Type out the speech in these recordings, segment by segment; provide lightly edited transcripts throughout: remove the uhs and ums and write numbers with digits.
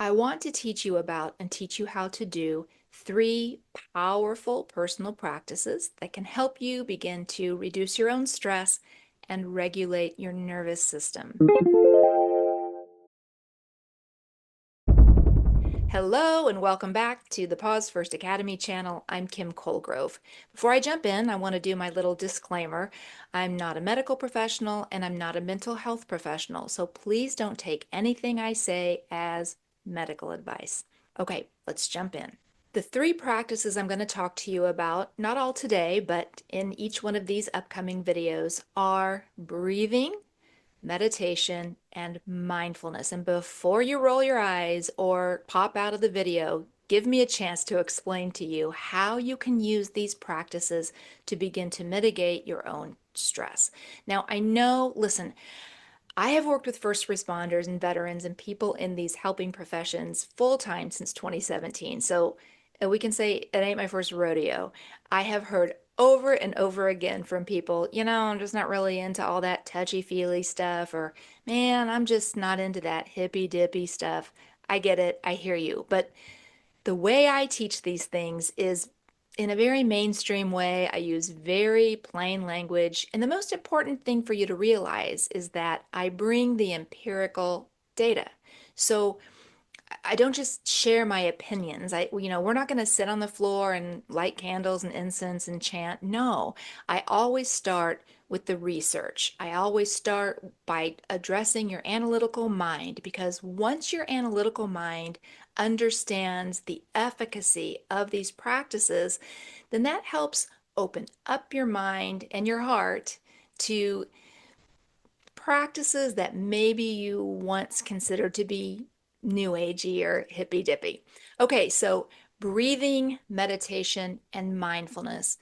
I want to teach you about and teach you how to do three powerful personal practices that can help you begin to reduce your own stress and regulate your nervous system. Hello and welcome back to the Pause First Academy channel. I'm Kim Colegrove. Before I jump in, I want to do my little disclaimer. I'm not a medical professional and I'm not a mental health professional, so please don't take anything I say as medical advice. Okay, let's jump in. The three practices I'm going to talk to you about, not all today, but in each one of these upcoming videos, are breathing, meditation, and mindfulness. And before you roll your eyes or pop out of the video, give me a chance to explain to you how you can use these practices to begin to mitigate your own stress. Now, I know, listen, I have worked with first responders and veterans and people in these helping professions full time since 2017. So we can say it ain't my first rodeo. I have heard over and over again from people, I'm just not really into all that touchy-feely stuff, or man, I'm just not into that hippy-dippy stuff. I get it. I hear you. But the way I teach these things is in a very mainstream way. I use very plain language. And the most important thing for you to realize is that I bring the empirical data. So I don't just share my opinions. We're not going to sit on the floor and light candles and incense and chant. No, I always start with the research. I always start by addressing your analytical mind, because once your analytical mind understands the efficacy of these practices, then that helps open up your mind and your heart to practices that maybe you once considered to be new agey or hippy dippy. Okay, so breathing, meditation, and mindfulness.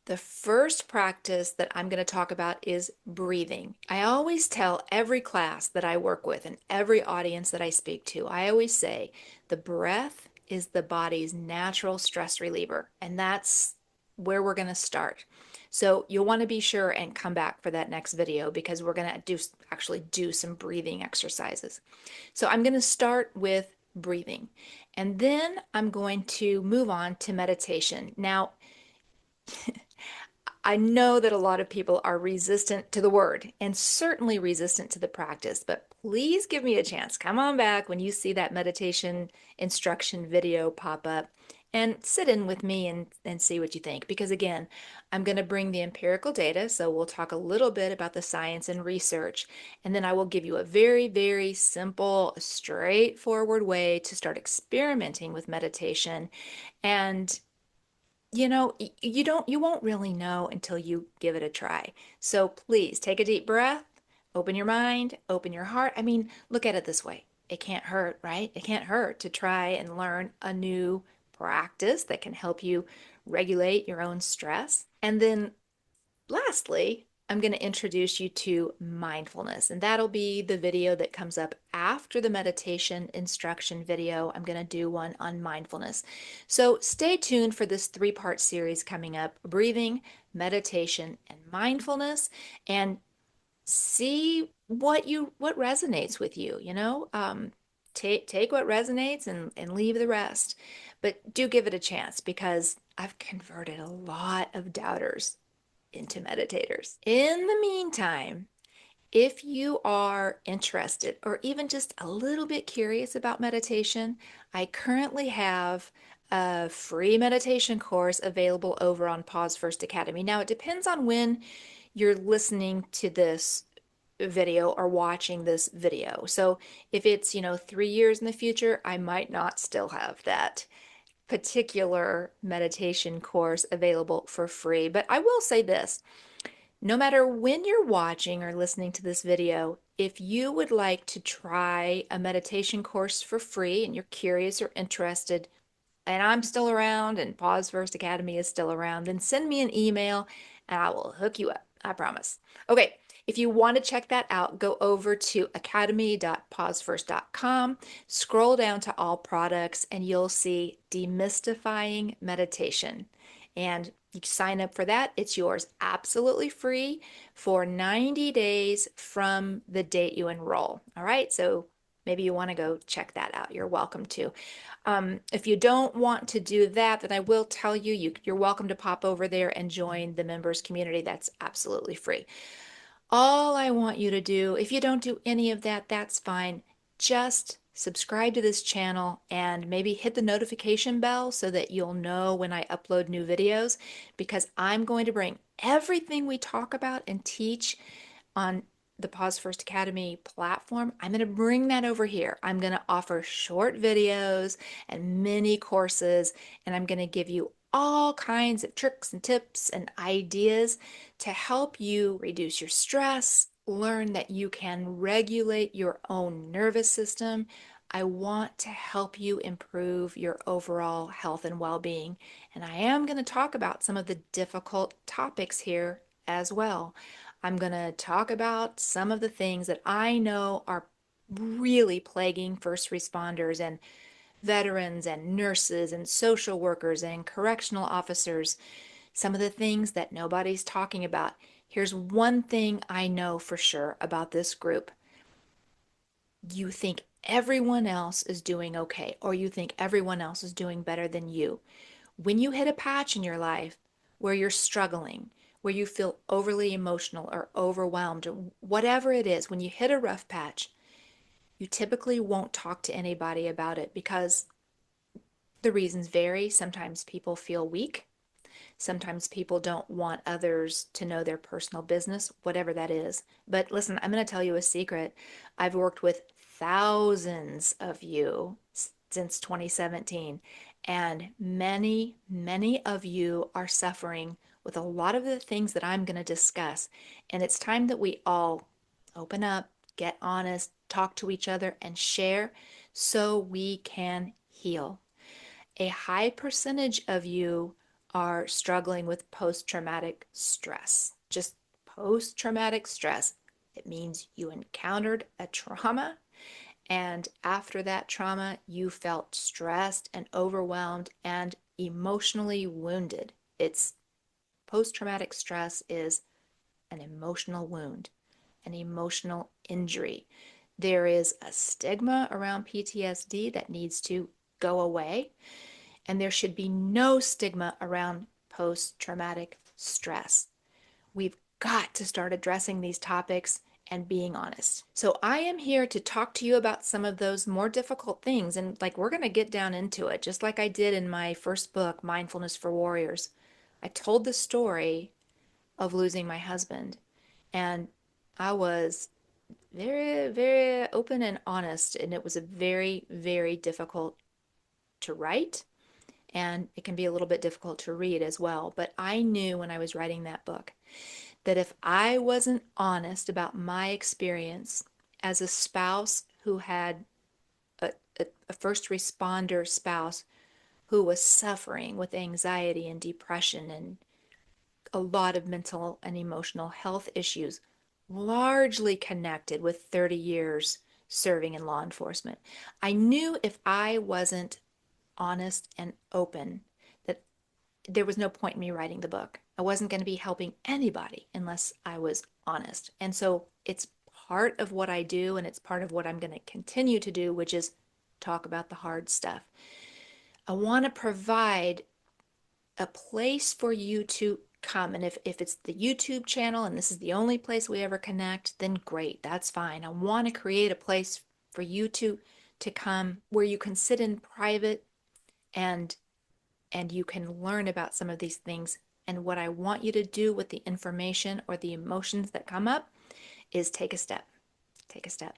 The first practice that I'm going to talk about is breathing. I always tell every class that I work with and every audience that I speak to, I always say the breath is the body's natural stress reliever, and that's where we're going to start. So you'll want to be sure and come back for that next video, because we're going to actually do some breathing exercises. So I'm going to start with breathing, and then I'm going to move on to meditation. Now, I know that a lot of people are resistant to the word and certainly resistant to the practice, but please give me a chance. Come on back when you see that meditation instruction video pop up and sit in with me and see what you think. Because again, I'm going to bring the empirical data, so we'll talk a little bit about the science and research, and then I will give you a very, very simple, straightforward way to start experimenting with meditation. And you won't really know until you give it a try. So please take a deep breath, open your mind, open your heart. I mean, look at it this way. It can't hurt, right? It can't hurt to try and learn a new practice that can help you regulate your own stress. And then lastly, I'm going to introduce you to mindfulness, and that'll be the video that comes up after the meditation instruction video. I'm going to do one on mindfulness. So stay tuned for this three-part series coming up: breathing, meditation, and mindfulness, and see what resonates with you, take what resonates and leave the rest. But do give it a chance, because I've converted a lot of doubters into meditators. In the meantime, if you are interested or even just a little bit curious about meditation, I currently have a free meditation course available over on Pause First Academy. Now, it depends on when you're listening to this video or watching this video. So if it's, 3 years in the future, I might not still have that particular meditation course available for free. But I will say this: no matter when you're watching or listening to this video, if you would like to try a meditation course for free and you're curious or interested, and I'm still around and Pause First Academy is still around, then send me an email and I will hook you up. I promise. Okay, if you want to check that out, go over to academy.pausefirst.com, scroll down to all products, and you'll see Demystifying Meditation. And you sign up for that. It's yours absolutely free for 90 days from the date you enroll. All right, so maybe you want to go check that out. You're welcome to. If you don't want to do that, then I will tell you, you're welcome to pop over there and join the members community. That's absolutely free. All I want you to do, if you don't do any of that, that's fine. Just subscribe to this channel and maybe hit the notification bell so that you'll know when I upload new videos, because I'm going to bring everything we talk about and teach on the Pause First Academy platform. I'm going to bring that over here. I'm going to offer short videos and mini courses, and I'm going to give you all kinds of tricks and tips and ideas to help you reduce your stress, learn that you can regulate your own nervous system. I want to help you improve your overall health and well-being. And I am going to talk about some of the difficult topics here as well. I'm going to talk about some of the things that I know are really plaguing first responders and veterans and nurses and social workers and correctional officers, some of the things that nobody's talking about. Here's one thing I know for sure about this group. You think everyone else is doing okay, or you think everyone else is doing better than you. When you hit a patch in your life where you're struggling, where you feel overly emotional or overwhelmed, or whatever it is, when you hit a rough patch, you typically won't talk to anybody about it because the reasons vary. Sometimes people feel weak. Sometimes people don't want others to know their personal business, whatever that is. But listen, I'm going to tell you a secret. I've worked with thousands of you since 2017, and many, many of you are suffering with a lot of the things that I'm going to discuss. And it's time that we all open up, get honest, talk to each other, and share so we can heal. A high percentage of you are struggling with post-traumatic stress. Just post-traumatic stress. It means you encountered a trauma, and after that trauma, you felt stressed and overwhelmed and emotionally wounded. It's post-traumatic stress is an emotional wound, an emotional injury. There is a stigma around PTSD that needs to go away. And there should be no stigma around post-traumatic stress. We've got to start addressing these topics and being honest. So I am here to talk to you about some of those more difficult things. And like, we're going to get down into it, just like I did in my first book, Mindfulness for Warriors. I told the story of losing my husband, and I was very, very open and honest. And it was a very, very difficult to write, and it can be a little bit difficult to read as well. But I knew when I was writing that book that if I wasn't honest about my experience as a spouse who had a, a first responder spouse who was suffering with anxiety and depression and a lot of mental and emotional health issues, largely connected with 30 years serving in law enforcement, I knew if I wasn't honest and open, that there was no point in me writing the book. I wasn't going to be helping anybody unless I was honest. And so it's part of what I do, and it's part of what I'm going to continue to do, which is talk about the hard stuff. I want to provide a place for you to come. And if it's the YouTube channel and this is the only place we ever connect, then great, that's fine. I want to create a place for you to come where you can sit in private and you can learn about some of these things. And what I want you to do with the information or the emotions that come up is take a step. Take a step.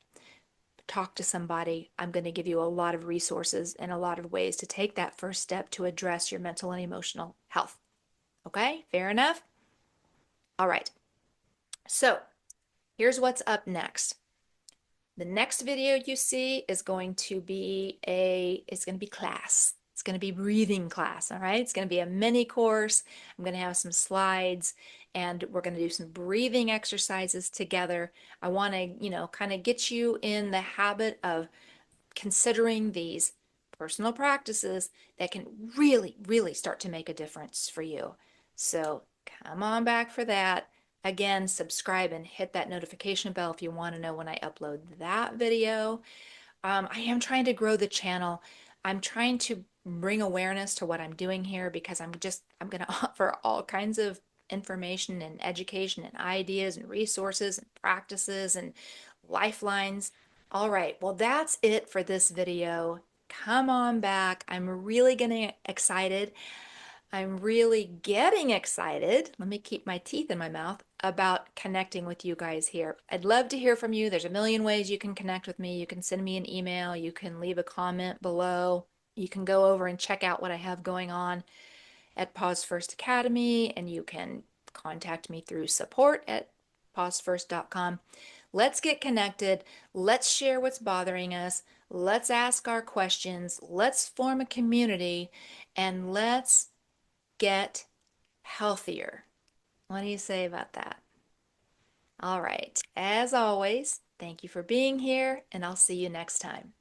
Talk to somebody. I'm going to give you a lot of resources and a lot of ways to take that first step to address your mental and emotional health. Okay, fair enough? All right. So here's what's up next. The next video you see is going to be class. It's going to be breathing class, all right? It's going to be a mini course. I'm going to have some slides, and we're going to do some breathing exercises together. I want to, kind of get you in the habit of considering these personal practices that can really, really start to make a difference for you. So come on back for that. Again, subscribe and hit that notification bell if you want to know when I upload that video. I am trying to grow the channel. I'm trying to bring awareness to what I'm doing here because I'm going to offer all kinds of information and education and ideas and resources and practices and lifelines. All right, well, that's it for this video. Come on back. I'm really getting excited. I'm really getting excited. Let me keep my teeth in my mouth about connecting with you guys here. I'd love to hear from you. There's a million ways you can connect with me. You can send me an email. You can leave a comment below. You can go over and check out what I have going on at Pause First Academy, and you can contact me through support at pausefirst.com. Let's get connected. Let's share what's bothering us. Let's ask our questions. Let's form a community, and let's get healthier. What do you say about that? All right. As always, thank you for being here, and I'll see you next time.